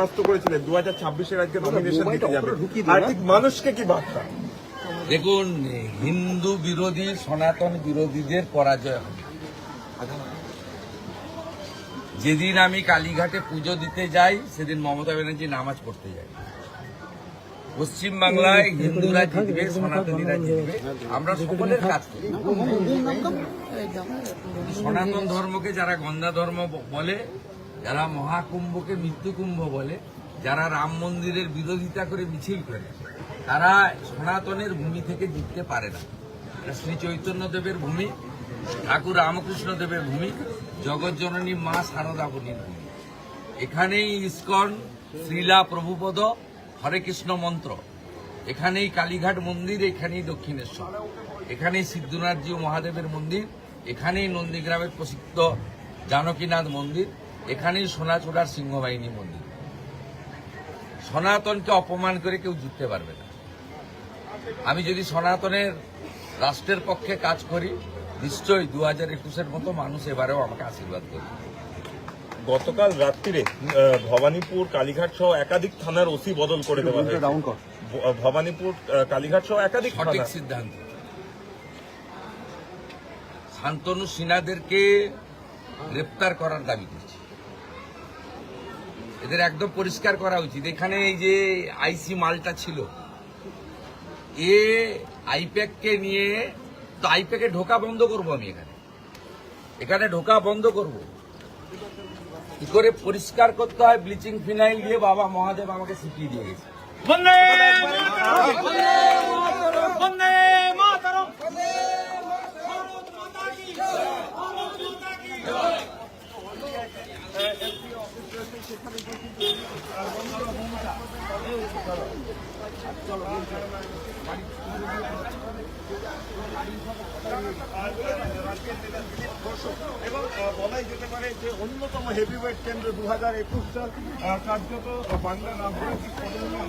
পরাস্ত করেছিলেন 2026-এর আজকে নমিনেশন দিতে যাবে, আর ঠিক মানুষকে কি বার্তা? দেখুন, হিন্দু বিরোধী সনাতন বিরোধীদের পরাজয় হবে। যেদিন আমি কালীঘাটে পুজো দিতে যাই সেদিন মমতা ব্যানার্জি নামাজ পড়তে যায়। পশ্চিমবাংলায় হিন্দুরা জিতবে, সনাতনীরা জিতবে, আমরা সকলের কাজ করি। সনাতন ধর্মকে যারা গন্ধা ধর্ম বলে, যারা মহাকুম্ভকে মৃত্যুকুম্ভ বলে, যারা রাম মন্দিরের বিরোধিতা করে মিছিল করে, তারা সনাতনের ভূমি থেকে জিততে পারে না। শ্রী চৈতন্য দেবের ভূমি, ঠাকুর রামকৃষ্ণ দেবের ভূমি, জগৎজননী মা শারদা বনির ভূমি। এখানেই ইস্কন, শ্রীলা প্রভুপদ, হরে কৃষ্ণ মন্ত্র, এখানেই কালীঘাট মন্দির, এখানেই দক্ষিণেশ্বর, এখানেই সিদ্ধনাথজি মহাদেবের মন্দির, এখানেই নন্দীগ্রামের প্রসিদ্ধ জানকীনাথ মন্দির, এখানেই সোনাচূড়ার সিংহবাহিনী মন্দির। সনাতনকে অপমান করে কেউ জিততে পারবে না। আমি যদি সনাতনের রাষ্ট্রের পক্ষে কাজ করি, নিশ্চয়ই 2021-এর মতো মানুষ এবারেও আমাকে আশীর্বাদ করবে। গতকাল রাত্রিরে ভবানীপুর কালীঘাট সহ একাধিক থানার ওসি বদল করে দেওয়া হয়েছে। ভবানীপুর কালীঘাট সহ একাধিক সঠিক সিদ্ধান্ত। শান্তনু সিনহাদেরকে গ্রেপ্তার করার দাবি করছি। এদের একদম পরিষ্কার করা উচিত। এখানে এই যে আইসি মালটা ছিল, এ আইপ্যাককে নিয়ে, তো আইপ্যাকে ঢোকা বন্ধ করবো আমি, এখানে ঢোকা বন্ধ করব। কি করে পরিষ্কার করতে হয়, ব্লিচিং ফিনাইল দিয়ে বাবা মহাদেব আমাকে শিখিয়ে দিয়ে গেছে। এবং বলাই যেতে পারে যে অন্যতম হেভিওয়েট কেন্দ্র 2021 সাল কার্যত বাংলা রাজনৈতিক পদমে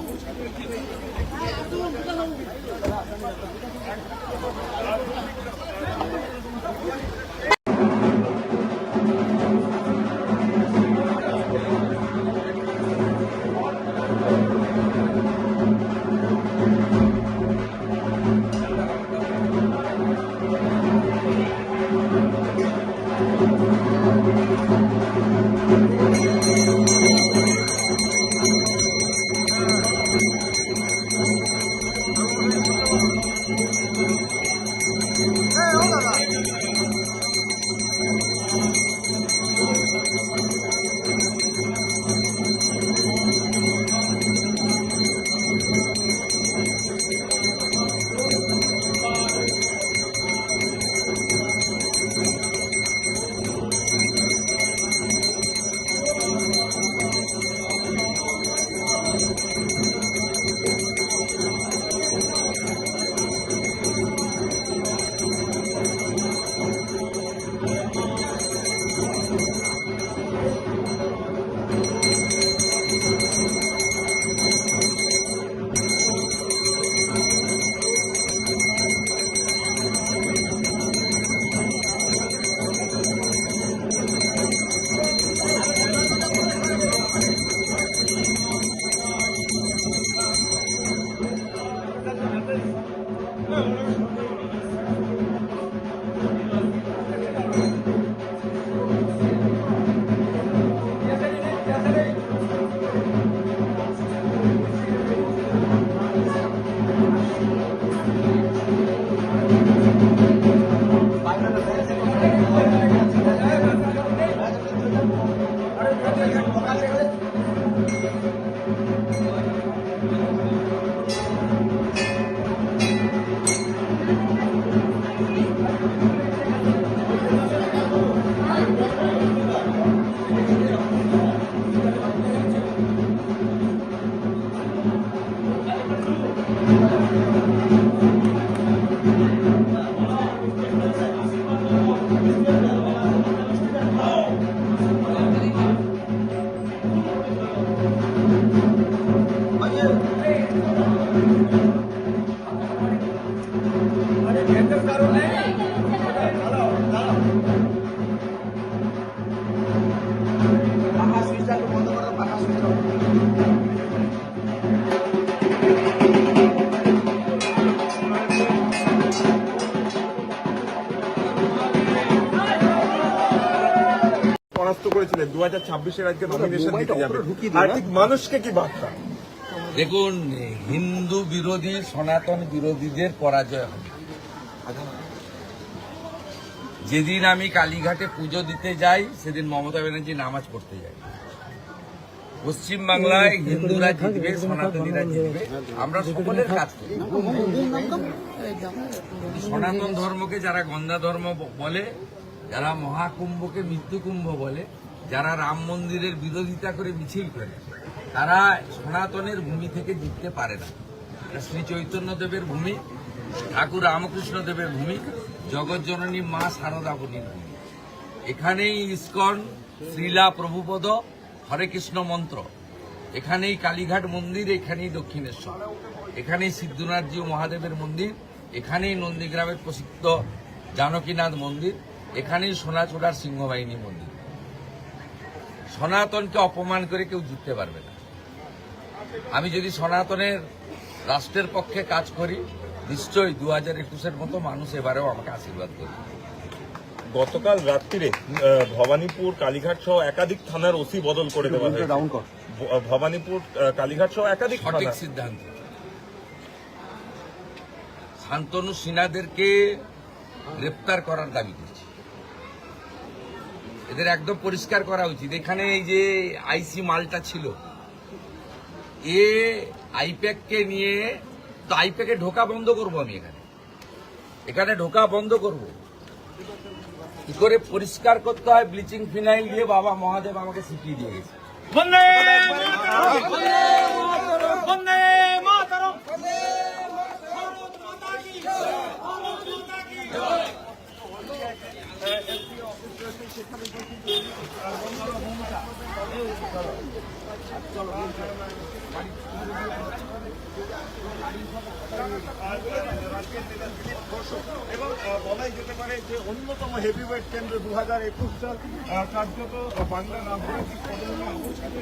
Oye, 2026-এর আজকে নমিনেশন দিতে যাবে, আর ঠিক মানুষকে কি বার্তা? দেখুন, হিন্দু বিরোধী সনাতন বিরোধীদের পরাজয় হবে। যেদিন আমি কালীঘাটে পুজো দিতে যাই সেদিন মমতা ব্যানার্জি নামাজ পড়তে যায়। পশ্চিমবাংলায় হিন্দুরা জিতবে, সনাতনীরা জিতবে, আমরা সকলের কাজ করি। সনাতন ধর্মকে যারা গন্ধা ধর্ম বলে, যারা মহাকুম্ভকে মৃত্যু কুম্ভ বলে, যারা রাম মন্দিরের বিরোধিতা করে মিছিল করে, তারা সনাতনের ভূমি থেকে জিততে পারে না। এটা শ্রী চৈতন্য দেবের ভূমি, ঠাকুর রামকৃষ্ণ দেবের ভূমি, জগৎজননী মা শারদা বলির ভূমি। এখানেই ইস্কন, শ্রীলা প্রভুপদ, হরে কৃষ্ণ মন্ত্র, এখানেই কালীঘাট মন্দির, এখানেই দক্ষিণেশ্বর, এখানেই সিদ্ধনাথজি মহাদেবের মন্দির, এখানেই নন্দীগ্রামের প্রসিদ্ধ জানকীনাথ মন্দির, এখানেই সোনাচূড়ার সিংহবাহিনী মন্দির। সনাতনকে অপমান করে কেউ জিততে পারবে না। আমি যদি সনাতনের রাষ্ট্রের পক্ষে কাজ করি, নিশ্চয়ই 2021-এর মতো মানুষ এবারেও আমাকে আশীর্বাদ করবে। গতকাল রাত্রিরে ভবানীপুর কালীঘাট সহ একাধিক থানার ওসি বদল করে দেওয়া হয়েছে। ভবানীপুর কালীঘাট সহ একাধিক সঠিক থানা। সিদ্ধান্ত। শান্তনু সিনহাদেরকে গ্রেপ্তার করার দাবি করছি। এদের একদম পরিষ্কার করা উচিত। এখানে এই যে আইসি মালটা ছিল, এ আইপ্যাককে নিয়ে, তো আইপ্যাকে ঢোকা বন্ধ করবো। আমি এখানে ঢোকা বন্ধ করব। কি করে পরিষ্কার করতে হয়, ব্লিচিং ফিনাইল দিয়ে বাবা মহাদেব আমাকে শিখিয়ে দিয়ে গেছে। এবং বলাই যেতে পারে যে অন্যতম হেভিওয়েট কেন্দ্র 2021 সাল কার্যত বাংলা রাজনৈতিক পদমে অবস্থিত।